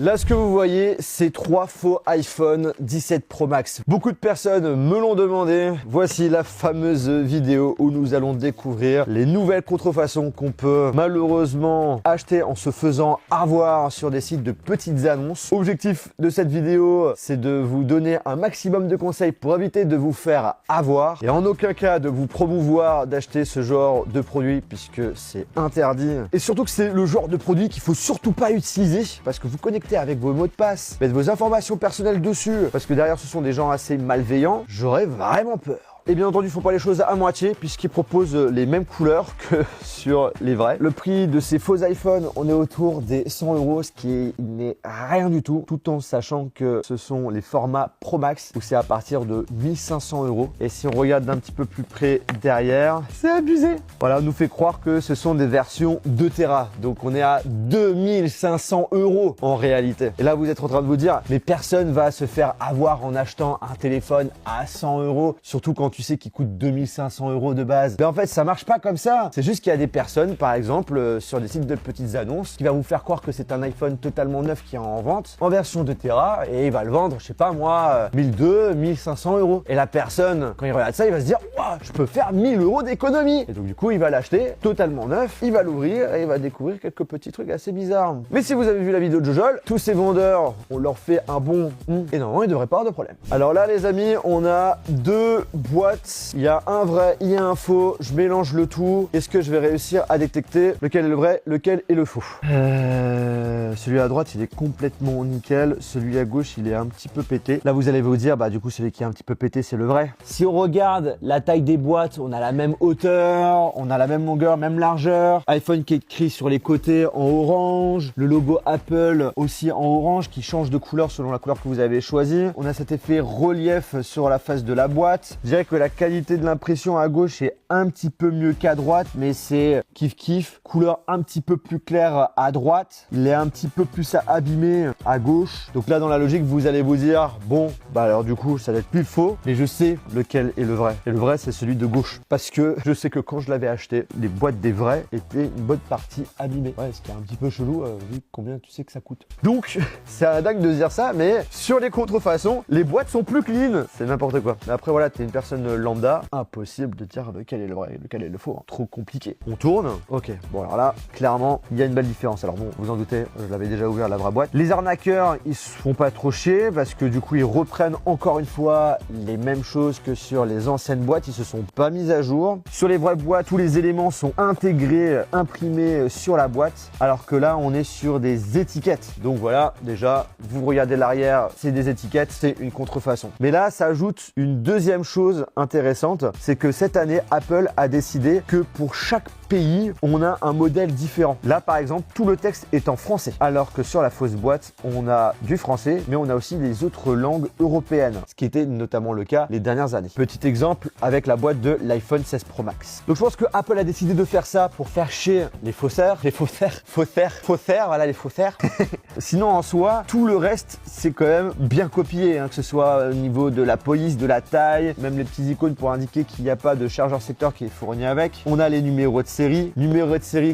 Là, ce que vous voyez, c'est 3 faux iPhone 17 Pro Max. Beaucoup de personnes me l'ont demandé. Voici la fameuse vidéo où nous allons découvrir les nouvelles contrefaçons qu'on peut malheureusement acheter en se faisant avoir sur des sites de petites annonces. Objectif de cette vidéo, c'est de vous donner un maximum de conseils pour éviter de vous faire avoir et en aucun cas de vous promouvoir d'acheter ce genre de produit puisque c'est interdit. Et surtout que c'est le genre de produit qu'il faut surtout pas utiliser parce que vous connectez avec vos mots de passe, mettre vos informations personnelles dessus, parce que derrière ce sont des gens assez malveillants, j'aurais vraiment peur. Et bien entendu, il ne faut pas les choses à moitié puisqu'ils proposent les mêmes couleurs que sur les vrais. Le prix de ces faux iPhones, on est autour des 100 €, ce qui n'est rien du tout, tout en sachant que ce sont les formats Pro Max où c'est à partir de 1500 €. Et si on regarde d'un petit peu plus près derrière, c'est abusé. Voilà, on nous fait croire que ce sont des versions 2 Tera. Donc on est à 2500 € en réalité. Et là, vous êtes en train de vous dire, mais personne va se faire avoir en achetant un téléphone à 100 €, surtout quand tu sais qu'il coûte 2500 € de base. Mais en fait, ça marche pas comme ça. C'est juste qu'il y a des personnes, par exemple, sur des sites de petites annonces, qui va vous faire croire que c'est un iPhone totalement neuf qui est en vente, en version 2 Tera, et il va le vendre, je sais pas moi, 1200, 1500 €. Et la personne, quand il regarde ça, il va se dire, waouh, je peux faire 1000 € d'économie. Et donc, du coup, il va l'acheter totalement neuf, il va l'ouvrir et il va découvrir quelques petits trucs assez bizarres. Mais si vous avez vu la vidéo de Jojol, tous ces vendeurs, on leur fait un bon et normalement, il devrait pas avoir de problème. Alors là, les amis, on a 2 boîtes. Il y a un vrai, il y a un faux. Je mélange le tout. Est-ce que je vais réussir à détecter lequel est le vrai, lequel est le faux? Celui à droite, il est complètement nickel. Celui à gauche, il est un petit peu pété. Là, vous allez vous dire, bah du coup, celui qui est un petit peu pété, c'est le vrai. Si on regarde la taille des boîtes, on a la même hauteur, on a la même longueur, même largeur. iPhone qui est écrit sur les côtés en orange. Le logo Apple aussi en orange qui change de couleur selon la couleur que vous avez choisie. On a cet effet relief sur la face de la boîte. Je dirais que la qualité de l'impression à gauche est un petit peu mieux qu'à droite, mais c'est kiff. Couleur un petit peu plus claire à droite. Il est un petit peu plus abîmé à gauche. Donc là, dans la logique, vous allez vous dire, bon, bah alors du coup, ça va être plus faux, mais je sais lequel est le vrai. Et le vrai, c'est celui de gauche. Parce que je sais que quand je l'avais acheté, les boîtes des vrais étaient une bonne partie abîmées. Ouais, ce qui est un petit peu chelou, vu combien tu sais que ça coûte. Donc, c'est un dingue de se dire ça, mais sur les contrefaçons, les boîtes sont plus clean. C'est n'importe quoi. Mais après, voilà, t'es une personne lambda, impossible de dire lequel est le vrai, lequel est le faux, hein. Trop compliqué. On tourne, ok, bon alors là, clairement, il y a une belle différence. Alors bon, vous en doutez, je l'avais déjà ouvert la vraie boîte. Les arnaqueurs, ils se font pas trop chier parce que du coup, ils reprennent encore une fois les mêmes choses que sur les anciennes boîtes, ils se sont pas mis à jour. Sur les vraies boîtes, tous les éléments sont intégrés, imprimés sur la boîte, alors que là, on est sur des étiquettes. Donc voilà, déjà, vous regardez l'arrière, c'est des étiquettes, c'est une contrefaçon. Mais là, ça ajoute une deuxième chose intéressante, c'est que cette année, Apple a décidé que pour chaque pays, on a un modèle différent. Là, par exemple, tout le texte est en français, alors que sur la fausse boîte, on a du français, mais on a aussi les autres langues européennes, ce qui était notamment le cas les dernières années. Petit exemple avec la boîte de l'iPhone 16 Pro Max. Donc je pense que Apple a décidé de faire ça pour faire chier les faussaires, voilà les faussaires. Sinon, en soi, tout le reste, c'est quand même bien copié, hein, que ce soit au niveau de la police, de la taille, même les petits icônes pour indiquer qu'il n'y a pas de chargeur secteur qui est fourni avec. On a les numéros de série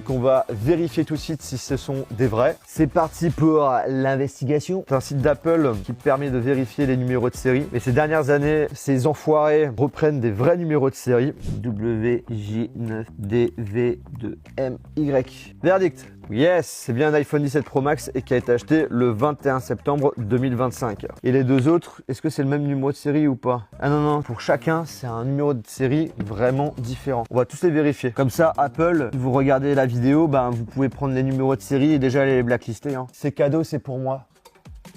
qu'on va vérifier tout de suite si ce sont des vrais. C'est parti pour l'investigation. C'est un site d'Apple qui permet de vérifier les numéros de série. Mais ces dernières années, ces enfoirés reprennent des vrais numéros de série. WJ9DV2MY. Verdict. Yes, c'est bien un iPhone 17 Pro Max et qui a été acheté le 21 septembre 2025. Et les deux autres, est-ce que c'est le même numéro de série ou pas? Ah non, pour chacun, c'est un numéro de série vraiment différent. On va tous les vérifier. Comme ça, Apple, si vous regardez la vidéo, ben, vous pouvez prendre les numéros de série et déjà les blacklister, hein. C'est cadeau, c'est pour moi.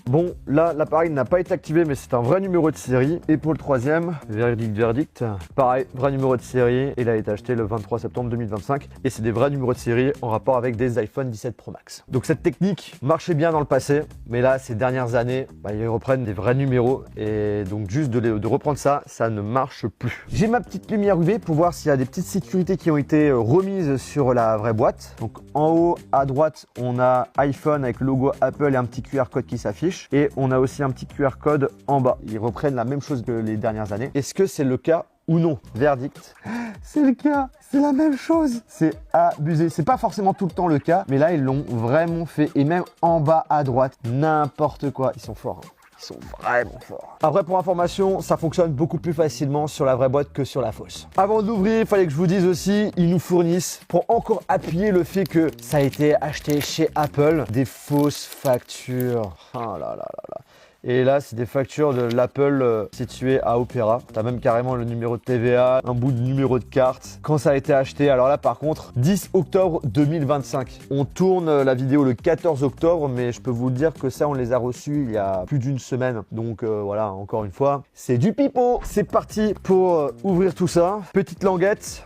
Bon, là, l'appareil n'a pas été activé, mais c'est un vrai numéro de série. Et pour le troisième, verdict, pareil, vrai numéro de série. Il a été acheté le 23 septembre 2025. Et c'est des vrais numéros de série en rapport avec des iPhone 17 Pro Max. Donc cette technique marchait bien dans le passé, mais là, ces dernières années, bah, ils reprennent des vrais numéros. Et donc juste de reprendre ça, ça ne marche plus. J'ai ma petite lumière UV pour voir s'il y a des petites sécurités qui ont été remises sur la vraie boîte. Donc en haut, à droite, on a iPhone avec le logo Apple et un petit QR code qui s'affiche. Et on a aussi un petit QR code en bas. Ils reprennent la même chose que les dernières années. Est-ce que c'est le cas ou non? Verdict, c'est le cas, c'est la même chose. C'est abusé. C'est pas forcément tout le temps le cas, mais là, ils l'ont vraiment fait. Et même en bas à droite, n'importe quoi. Ils sont forts, hein. Ils sont vraiment forts. Après, pour information, ça fonctionne beaucoup plus facilement sur la vraie boîte que sur la fausse. Avant de l'ouvrir, il fallait que je vous dise aussi, ils nous fournissent, pour encore appuyer le fait que ça a été acheté chez Apple, des fausses factures. Oh là là là là. Et là, c'est des factures de l'Apple située à Opéra. Tu as même carrément le numéro de TVA, un bout de numéro de carte, quand ça a été acheté. Alors là, par contre, 10 octobre 2025. On tourne la vidéo le 14 octobre, mais je peux vous dire que ça, on les a reçus il y a plus d'une semaine. Donc voilà, encore une fois, c'est du pipeau. C'est parti pour ouvrir tout ça. Petite languette.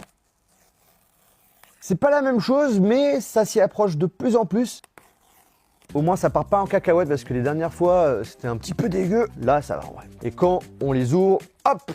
C'est pas la même chose, mais ça s'y approche de plus en plus. Au moins, ça part pas en cacahuète parce que les dernières fois, c'était un petit peu dégueu. Là, ça va en vrai. Et quand on les ouvre, hop,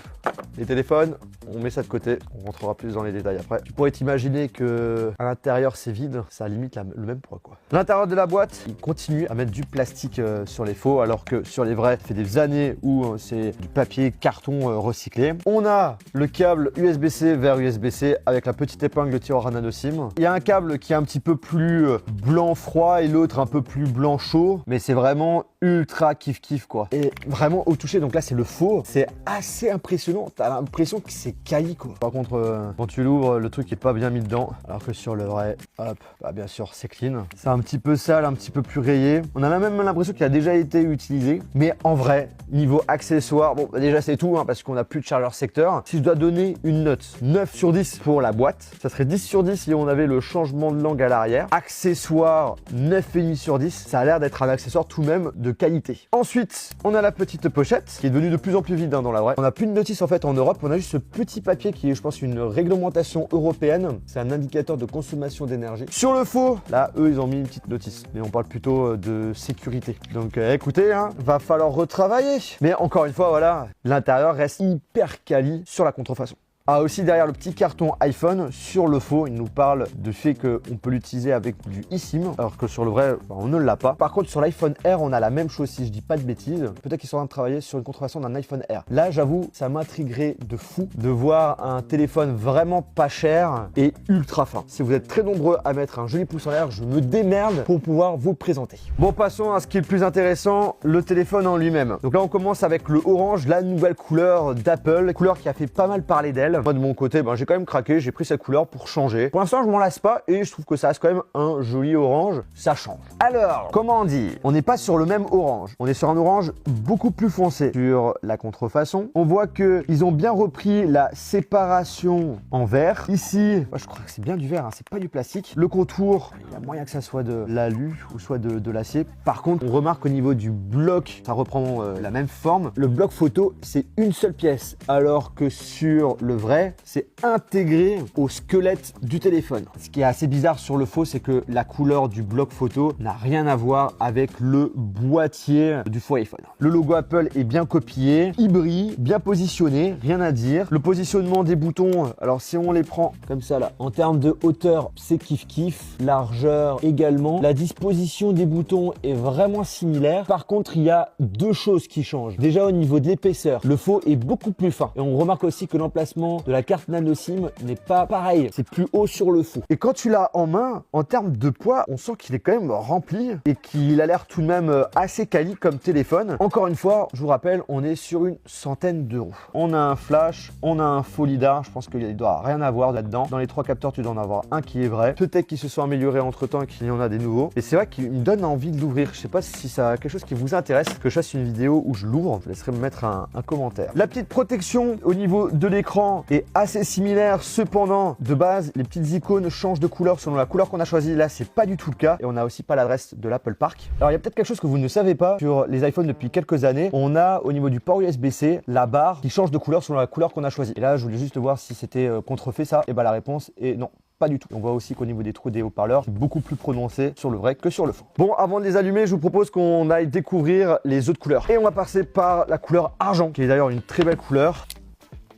les téléphones, on met ça de côté. On rentrera plus dans les détails après. Tu pourrais t'imaginer que à l'intérieur, c'est vide. Ça limite le même poids, quoi. L'intérieur de la boîte, il continue à mettre du plastique sur les faux, alors que sur les vrais, ça fait des années où c'est du papier carton recyclé. On a le câble USB-C vers USB-C avec la petite épingle tireur à nano SIM. Il y a un câble qui est un petit peu plus blanc froid et l'autre un peu plus blanc chaud, mais c'est vraiment ultra kiff quoi. Et vraiment au toucher, donc là c'est le faux, c'est assez impressionnant. T'as l'impression que c'est quali quoi. Par contre, quand tu l'ouvres, le truc est pas bien mis dedans, alors que sur le vrai, hop, bah bien sûr c'est clean. C'est un petit peu sale, un petit peu plus rayé. On a même l'impression qu'il a déjà été utilisé, mais en vrai, niveau accessoires, bon bah, déjà c'est tout, hein, parce qu'on a plus de chargeur secteur. Si je dois donner une note 9 sur 10 pour la boîte, ça serait 10 sur 10 si on avait le changement de langue à l'arrière. Accessoires 9,5 sur 10, ça a l'air d'être un accessoire tout de même de qualité. Ensuite, on a la petite pochette qui est devenue de plus en plus vide dans la vraie. On n'a plus de notice en fait en Europe, on a juste ce petit papier qui est je pense une réglementation européenne. C'est un indicateur de consommation d'énergie. Sur le faux, là eux ils ont mis une petite notice, mais on parle plutôt de sécurité. Donc écoutez, hein, va falloir retravailler. Mais encore une fois, voilà, l'intérieur reste hyper quali sur la contrefaçon. Ah, aussi derrière le petit carton iPhone, sur le faux, il nous parle du fait qu'on peut l'utiliser avec du eSIM, alors que sur le vrai, on ne l'a pas. Par contre, sur l'iPhone Air, on a la même chose, si je dis pas de bêtises. Peut-être qu'ils sont en train de travailler sur une contrefaçon d'un iPhone Air. Là, j'avoue, ça m'intriguerait de fou de voir un téléphone vraiment pas cher et ultra fin. Si vous êtes très nombreux à mettre un joli pouce en l'air, je me démerde pour pouvoir vous le présenter. Bon, passons à ce qui est le plus intéressant, le téléphone en lui-même. Donc là, on commence avec le orange, la nouvelle couleur d'Apple, couleur qui a fait pas mal parler d'elle. Moi de mon côté, j'ai quand même craqué, j'ai pris cette couleur pour changer. Pour l'instant, je m'en lasse pas et je trouve que ça reste quand même un joli orange, ça change. Alors, comment dire, on n'est pas sur le même orange, on est sur un orange beaucoup plus foncé. Sur la contrefaçon, on voit que ils ont bien repris la séparation en vert. Ici, je crois que c'est bien du verre, hein, c'est pas du plastique. Le contour, il y a moyen que ça soit de l'alu ou soit de l'acier. Par contre, on remarque au niveau du bloc, ça reprend la même forme. Le bloc photo, c'est une seule pièce, alors que sur le vrai, c'est intégré au squelette du téléphone. Ce qui est assez bizarre sur le faux, c'est que la couleur du bloc photo n'a rien à voir avec le boîtier du faux iPhone. Le logo Apple est bien copié, il brille, bien positionné, rien à dire. Le positionnement des boutons, alors si on les prend comme ça là, en termes de hauteur, c'est kiff, largeur également. La disposition des boutons est vraiment similaire. Par contre, il y a deux choses qui changent. Déjà au niveau de l'épaisseur, le faux est beaucoup plus fin. Et on remarque aussi que l'emplacement de la carte nano SIM n'est pas pareil, c'est plus haut sur le faux. Et quand tu l'as en main, en termes de poids, on sent qu'il est quand même rempli et qu'il a l'air tout de même assez quali comme téléphone. Encore une fois, je vous rappelle, on est sur une centaine d'euros. On a un flash, on a un faux lidar, je pense qu'il ne doit rien avoir là-dedans. Dans les trois capteurs, tu dois en avoir un qui est vrai. Peut-être qu'ils se sont améliorés entre temps et qu'il y en a des nouveaux. Et c'est vrai qu'il me donne envie de l'ouvrir. Je sais pas si ça a quelque chose qui vous intéresse, que je fasse une vidéo où je l'ouvre. Je laisserai me mettre un commentaire. La petite protection au niveau de l'écran est assez similaire, cependant de base les petites icônes changent de couleur selon la couleur qu'on a choisie. Là c'est pas du tout le cas et on n'a aussi pas l'adresse de l'Apple Park. Alors il y a peut-être quelque chose que vous ne savez pas sur les iPhones depuis quelques années. On a au niveau du port USB-C la barre qui change de couleur selon la couleur qu'on a choisie. Et là je voulais juste voir si c'était contrefait ça. Et bah la réponse est non. Pas du tout. On voit aussi qu'au niveau des trous des haut-parleurs, c'est beaucoup plus prononcé sur le vrai que sur le faux. Bon, avant de les allumer, je vous propose qu'on aille découvrir les autres couleurs. Et on va passer par la couleur argent, qui est d'ailleurs une très belle couleur.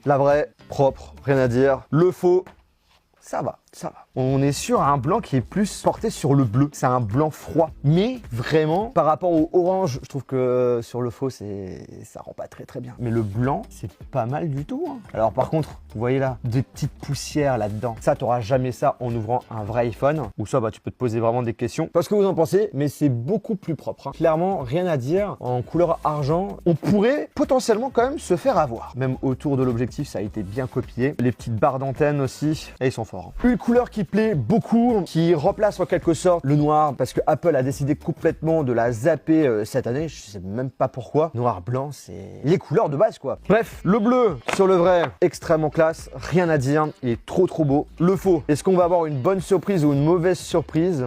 La vraie, propre, rien à dire. Le faux, ça va. ça va. On est sur un blanc qui est plus porté sur le bleu. C'est un blanc froid. Mais vraiment, par rapport au orange, je trouve que sur le faux, ça rend pas très bien. Mais le blanc, c'est pas mal du tout. Hein. Alors par contre, vous voyez là, des petites poussières là-dedans. Ça, t'auras jamais ça en ouvrant un vrai iPhone. Ou ça, bah, tu peux te poser vraiment des questions. Pas ce que vous en pensez, mais c'est beaucoup plus propre. Hein. Clairement, rien à dire. En couleur argent, on pourrait potentiellement quand même se faire avoir. Même autour de l'objectif, ça a été bien copié. Les petites barres d'antenne aussi, et ils sont forts. Hein. Une couleur qui plaît beaucoup, qui remplace en quelque sorte le noir, parce que Apple a décidé complètement de la zapper cette année. Je sais même pas pourquoi. Noir, blanc, c'est les couleurs de base, quoi. Bref, le bleu sur le vrai, extrêmement classe. Rien à dire. Il est trop beau. Le faux, est-ce qu'on va avoir une bonne surprise ou une mauvaise surprise ?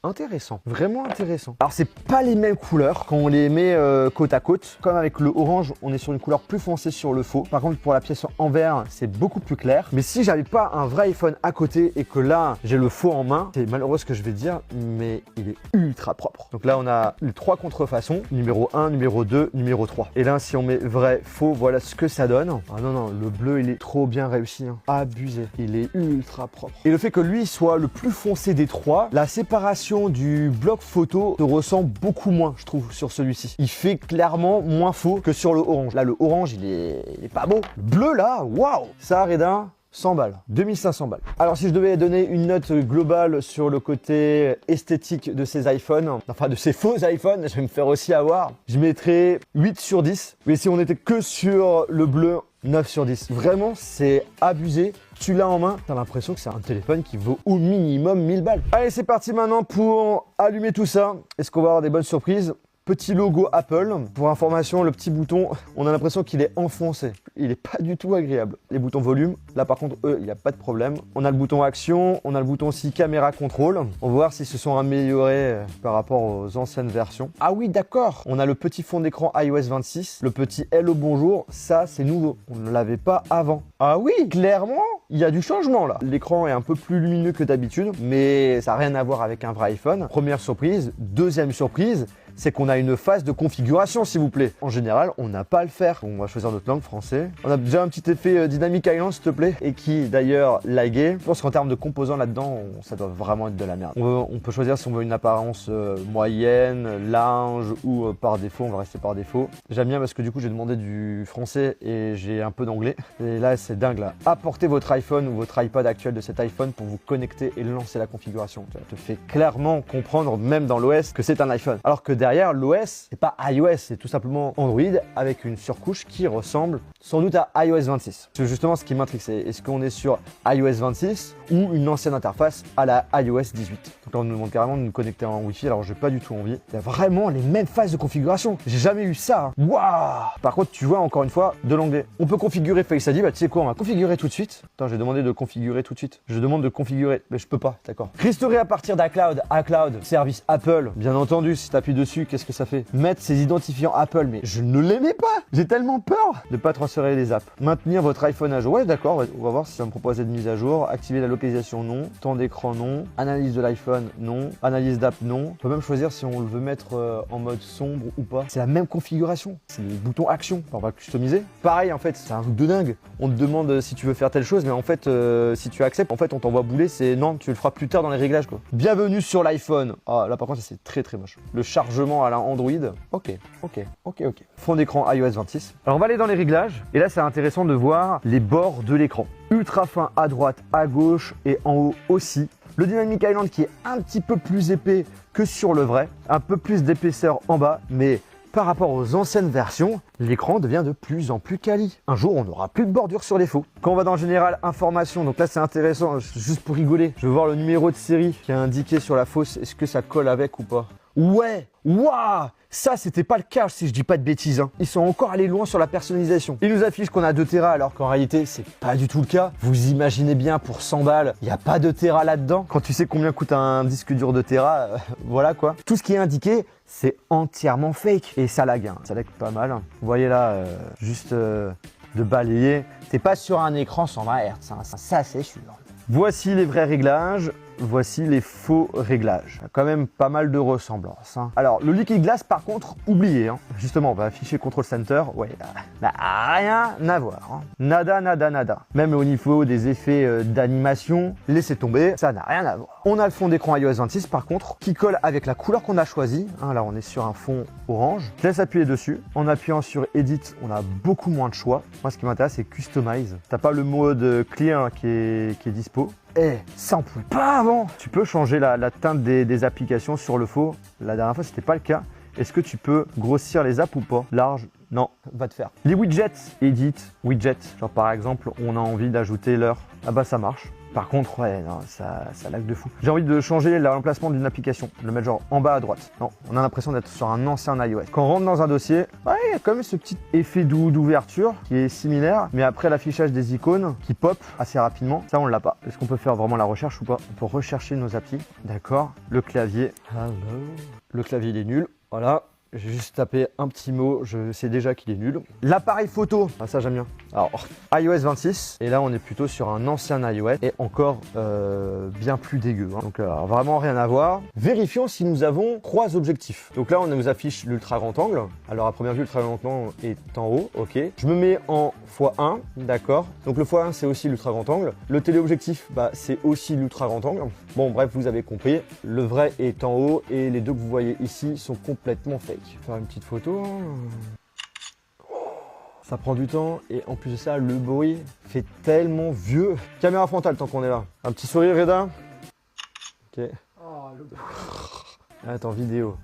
Intéressant, vraiment intéressant. Alors c'est pas les mêmes couleurs quand on les met côte à côte. Comme avec le orange, on est sur une couleur plus foncée sur le faux. Par contre pour la pièce en vert, c'est beaucoup plus clair. Mais si j'avais pas un vrai iPhone à côté et que là j'ai le faux en main, c'est malheureux ce que je vais dire, mais il est ultra propre. Donc là on a les 3 contrefaçons, numéro 1, numéro 2, numéro 3. Et là si on met vrai, faux, voilà ce que ça donne. Ah non, le bleu il est trop bien réussi, hein. Abusé. Il est ultra propre. Et le fait que lui soit le plus foncé des 3, la séparation du bloc photo se ressent beaucoup moins, je trouve, sur celui-ci. Il fait clairement moins faux que sur le orange. Là, le orange, il est pas beau. Le bleu, là, waouh! Ça, Reda, 100 balles, 2500 balles. Alors si je devais donner une note globale sur le côté esthétique de ces iPhones, enfin de ces faux iPhones, je vais me faire aussi avoir, je mettrais 8 sur 10. Mais si on était que sur le bleu, 9 sur 10. Vraiment, c'est abusé. Tu l'as en main, t'as l'impression que c'est un téléphone qui vaut au minimum 1000 balles. Allez, c'est parti maintenant pour allumer tout ça. Est-ce qu'on va avoir des bonnes surprises ? Petit logo Apple. Pour information, le petit bouton, on a l'impression qu'il est enfoncé. Il n'est pas du tout agréable. Les boutons volume, là par contre, eux, il n'y a pas de problème. On a le bouton action, on a le bouton aussi caméra contrôle. On va voir s'ils se sont améliorés par rapport aux anciennes versions. Ah oui, d'accord. On a le petit fond d'écran iOS 26, le petit Hello bonjour. Ça, c'est nouveau. On ne l'avait pas avant. Ah oui, clairement, il y a du changement là. L'écran est un peu plus lumineux que d'habitude, mais ça n'a rien à voir avec un vrai iPhone. Première surprise. Deuxième surprise, c'est qu'on a une phase de configuration, s'il vous plaît. En général, on n'a pas à le faire. On va choisir notre langue, français. On a déjà un petit effet Dynamic Island, s'il te plaît, et qui, d'ailleurs, lagué. Je pense qu'en termes de composants là-dedans, ça doit vraiment être de la merde. On peut choisir si on veut une apparence moyenne, large ou par défaut. On va rester par défaut. J'aime bien parce que du coup, j'ai demandé du français et j'ai un peu d'anglais. Et là, c'est dingue, là. Apportez votre iPhone ou votre iPod actuel de cet iPhone pour vous connecter et lancer la configuration. Ça te fait clairement comprendre, même dans l'OS, que c'est un iPhone. Alors que derrière, l'OS, c'est pas iOS, c'est tout simplement Android avec une surcouche qui ressemble sans doute à iOS 26. C'est justement ce qui m'intrigue, c'est est-ce qu'on est sur iOS 26 ou une ancienne interface à la iOS 18. Donc là, on nous demande carrément de nous connecter en Wi-Fi, alors j'ai pas du tout envie. Il y a vraiment les mêmes phases de configuration. J'ai jamais eu ça. Hein. Waouh! Par contre, tu vois encore une fois de l'anglais. On peut configurer Face ID, bah tu sais quoi, on va configurer tout de suite. Attends, j'ai demandé de configurer tout de suite. Je demande de configurer, mais je peux pas, d'accord. Restaurer à partir d'iCloud, iCloud, service Apple. Bien entendu, si tu appuies dessus, qu'est-ce que ça fait? Mettre ses identifiants Apple, mais je ne l'aimais pas. J'ai tellement peur de pas transférer les apps. Maintenir votre iPhone à jour. Ouais, d'accord, on va voir si ça me propose de mise à jour. Activer la localisation, non. Temps d'écran, non. Analyse de l'iPhone, non. Analyse d'app, non. On peut même choisir si on le veut mettre en mode sombre ou pas. C'est la même configuration. C'est le bouton action. Enfin, on va customiser. Pareil, en fait, c'est un truc de dingue. On te demande si tu veux faire telle chose, mais en fait, si tu acceptes, en fait, on t'envoie bouler. C'est non, tu le feras plus tard dans les réglages, quoi. Bienvenue sur l'iPhone. Ah, là, par contre, ça, c'est très moche. Le chargement à la Android. Ok. Fond d'écran iOS 26. Alors, on va aller dans les réglages. Et là, c'est intéressant de voir les bords de l'écran. Ultra fin à droite, à gauche et en haut aussi. Le Dynamic Island qui est un petit peu plus épais que sur le vrai. Un peu plus d'épaisseur en bas, mais par rapport aux anciennes versions, l'écran devient de plus en plus quali. Un jour, on n'aura plus de bordure sur les faux. Quand on va dans Général Information, donc là c'est intéressant, juste pour rigoler, je veux voir le numéro de série qui est indiqué sur la fausse. Est-ce que ça colle avec ou pas? Ouais, waouh, ça c'était pas le cas si je dis pas de bêtises. Hein. Ils sont encore allés loin sur la personnalisation. Ils nous affichent qu'on a 2 Tera alors qu'en réalité c'est pas du tout le cas. Vous imaginez bien pour 100 balles, il n'y a pas de Tera là-dedans. Quand tu sais combien coûte un disque dur de Tera, voilà quoi. Tout ce qui est indiqué, c'est entièrement fake. Et ça lag, hein. Ça lag pas mal. Hein. Vous voyez là, juste de balayer. T'es pas sur un écran 120 Hz, hein. Ça c'est sûr. Voici les vrais réglages. voici les faux réglages. Il y a quand même pas mal de ressemblances. Hein. Alors, le liquid glass, par contre, oubliez. Hein. Justement, on va afficher Control Center. Ouais, n'a rien à voir. Hein. Nada, nada, nada. Même au niveau des effets d'animation, laissez tomber, ça n'a rien à voir. On a le fond d'écran iOS 26, par contre, qui colle avec la couleur qu'on a choisie. Hein, là, on est sur un fond orange. Je laisse appuyer dessus. En appuyant sur Edit, on a beaucoup moins de choix. Moi, ce qui m'intéresse, c'est Customize. T'as pas le mode clear qui est dispo. Eh, ça on pouvait pas avant. Tu peux changer la teinte des applications sur le faux. La dernière fois, c'était pas le cas. Est-ce que tu peux grossir les apps ou pas? Large? Non, va te faire. Les widgets, Edit, widget. Genre par exemple, on a envie d'ajouter l'heure. Ah bah ça marche. Par contre, ouais, non, ça lag de fou. J'ai envie de changer l'emplacement d'une application, le mettre genre en bas à droite. Non, on a l'impression d'être sur un ancien iOS. Quand on rentre dans un dossier, ouais, il y a quand même ce petit effet d'ouverture qui est similaire, mais après l'affichage des icônes qui pop assez rapidement, ça on l'a pas. Est-ce qu'on peut faire vraiment la recherche ou pas? On peut rechercher nos applis, d'accord. Le clavier, hello. Le clavier il est nul, voilà. J'ai juste tapé un petit mot, je sais déjà qu'il est nul. L'appareil photo, ah ça j'aime bien. Alors, iOS 26, et là on est plutôt sur un ancien iOS, et encore bien plus dégueu. Hein. Donc vraiment rien à voir. Vérifions si nous avons 3 objectifs. Donc là on nous affiche l'ultra grand angle. Alors à première vue, l'ultra grand angle est en haut, ok. Je me mets en x1, d'accord. Donc le x1 c'est aussi l'ultra grand angle. Le téléobjectif, bah, c'est aussi l'ultra grand angle. Bon bref, vous avez compris. Le vrai est en haut, et les deux que vous voyez ici sont complètement fake. Faire une petite photo. Ça prend du temps et en plus de ça, le bruit fait tellement vieux. Caméra frontale tant qu'on est là. Un petit sourire, Reda. Ok. Attends, vidéo.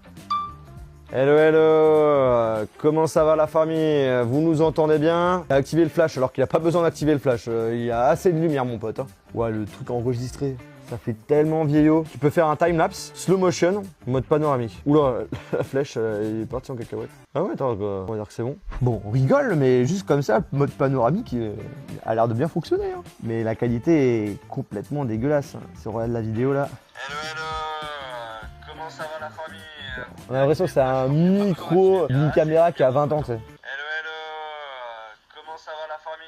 Hello, hello. Comment ça va la famille? Vous nous entendez bien? Activez le flash alors qu'il n'a pas besoin d'activer le flash. Il y a assez de lumière, mon pote. Hein. Ouais, le truc enregistré. Ça fait tellement vieillot. Tu peux faire un time-lapse, slow motion, mode panoramique. Oula, la flèche est partie en cacahuète. Ah ouais, attends, on va dire que c'est bon. Bon, on rigole, mais juste comme ça, le mode panoramique a l'air de bien fonctionner. Hein. Mais la qualité est complètement dégueulasse. Hein. Si on regarde la vidéo là. Hello, hello. Comment ça va la famille? On a l'impression que c'est un micro d'une caméra qui a 20 ans, tu sais. Hello, hello. Comment ça va la famille?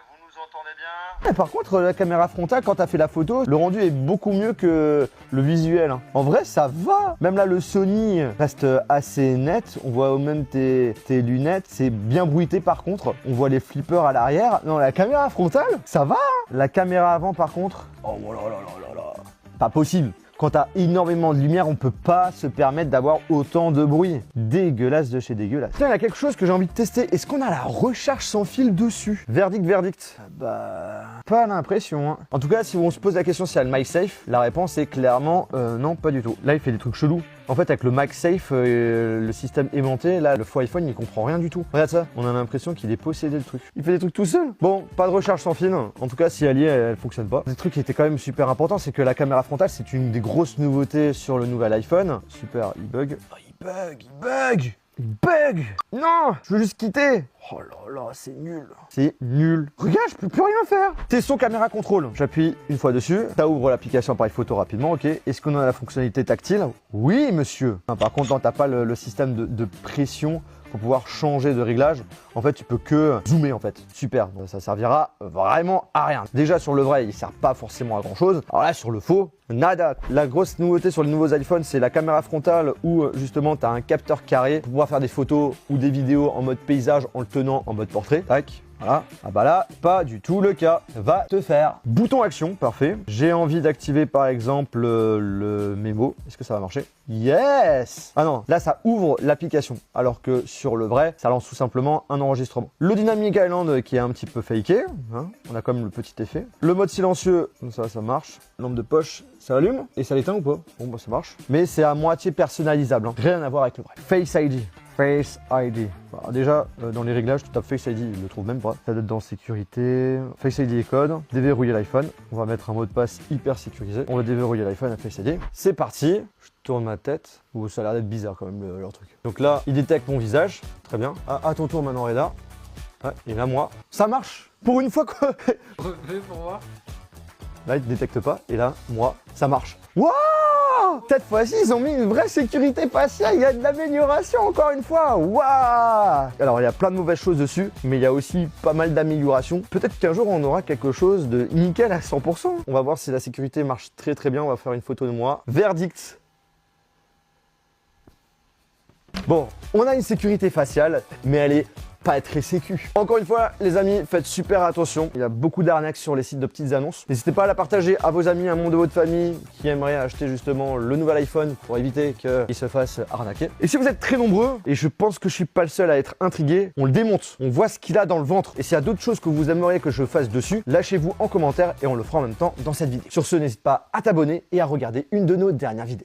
Vous nous entendez bien? Et par contre, la caméra frontale, quand tu as fait la photo, le rendu est beaucoup mieux que le visuel. Hein. En vrai, ça va. Même là, le Sony reste assez net. On voit même tes lunettes. C'est bien bruité par contre. On voit les flippers à l'arrière. Non, la caméra frontale, ça va. Hein. La caméra avant, par contre, oh là là là là là. Pas possible. Quand t'as énormément de lumière, on peut pas se permettre d'avoir autant de bruit. Dégueulasse de chez dégueulasse. Tiens, il y a quelque chose que j'ai envie de tester. Est-ce qu'on a la recharge sans fil dessus? Verdict, verdict. Bah, pas l'impression. Hein. En tout cas, si on se pose la question si y a le MagSafe, la réponse est clairement non, pas du tout. Là, il fait des trucs chelous. En fait, avec le MagSafe, le système aimanté, là, le faux iPhone, il comprend rien du tout. Regarde ça, on a l'impression qu'il est possédé le truc. Il fait des trucs tout seul. Bon, pas de recharge sans fil. En tout cas, si elle y est, elle fonctionne pas. Le truc qui était quand même super important, c'est que la caméra frontale, c'est une des grosses nouveautés sur le nouvel iPhone. Super, il bug. Oh, il bug, il bug. Il bug. Non, je veux juste quitter. Oh là là, c'est nul. C'est nul. Regarde, je peux plus rien faire. Testons caméra contrôle. J'appuie une fois dessus. Ça ouvre l'application appareil photo rapidement, ok. Est-ce qu'on a la fonctionnalité tactile? Oui, monsieur. Par contre, t'as pas le système de pression pour pouvoir changer de réglage. En fait, tu peux que zoomer en fait. Super, donc ça servira vraiment à rien. Déjà sur le vrai, il sert pas forcément à grand chose. Alors là, sur le faux, nada. La grosse nouveauté sur les nouveaux iPhones, c'est la caméra frontale où justement tu as un capteur carré pour pouvoir faire des photos ou des vidéos en mode paysage en le tenant en mode portrait. Tac. Voilà. Ah bah là, pas du tout le cas. Va te faire. Bouton action, parfait. J'ai envie d'activer par exemple le mémo. Est-ce que ça va marcher? Yes! Ah non, là ça ouvre l'application. Alors que sur le vrai, ça lance tout simplement un enregistrement. Le Dynamic Island qui est un petit peu faké. Hein, on a quand même le petit effet. Le mode silencieux, ça marche. Lampe de poche, ça allume et ça l'éteint ou pas? Bon bah ça marche. Mais c'est à moitié personnalisable. Hein. Rien à voir avec le vrai. Face ID. Face ID. Alors déjà, dans les réglages, tu tapes Face ID, il ne le trouve même pas. Ça doit être dans sécurité, Face ID et code, déverrouiller l'iPhone. On va mettre un mot de passe hyper sécurisé. On va déverrouiller l'iPhone à Face ID. C'est parti. Je tourne ma tête. Oh, ça a l'air d'être bizarre quand même leur truc. Donc là, il détecte mon visage. Très bien. À ton tour maintenant, Reda. Ah, et là, moi. Ça marche. Pour une fois quoi. Refais pour voir. Là, il ne détecte pas. Et là, moi, ça marche. Waouh! Cette fois-ci, ils ont mis une vraie sécurité faciale. Il y a de l'amélioration encore une fois. Waouh! Alors, il y a plein de mauvaises choses dessus, mais il y a aussi pas mal d'améliorations. Peut-être qu'un jour, on aura quelque chose de nickel à 100%. On va voir si la sécurité marche très très bien. On va faire une photo de moi. Verdict. Bon, on a une sécurité faciale, mais elle est pas très sécu. Encore une fois, les amis, faites super attention. Il y a beaucoup d'arnaques sur les sites de petites annonces. N'hésitez pas à la partager à vos amis, à un membre de votre famille qui aimerait acheter justement le nouvel iPhone pour éviter qu'il se fasse arnaquer. Et si vous êtes très nombreux, et je pense que je suis pas le seul à être intrigué, on le démonte, on voit ce qu'il a dans le ventre. Et s'il y a d'autres choses que vous aimeriez que je fasse dessus, lâchez-vous en commentaire et on le fera en même temps dans cette vidéo. Sur ce, n'hésite pas à t'abonner et à regarder une de nos dernières vidéos.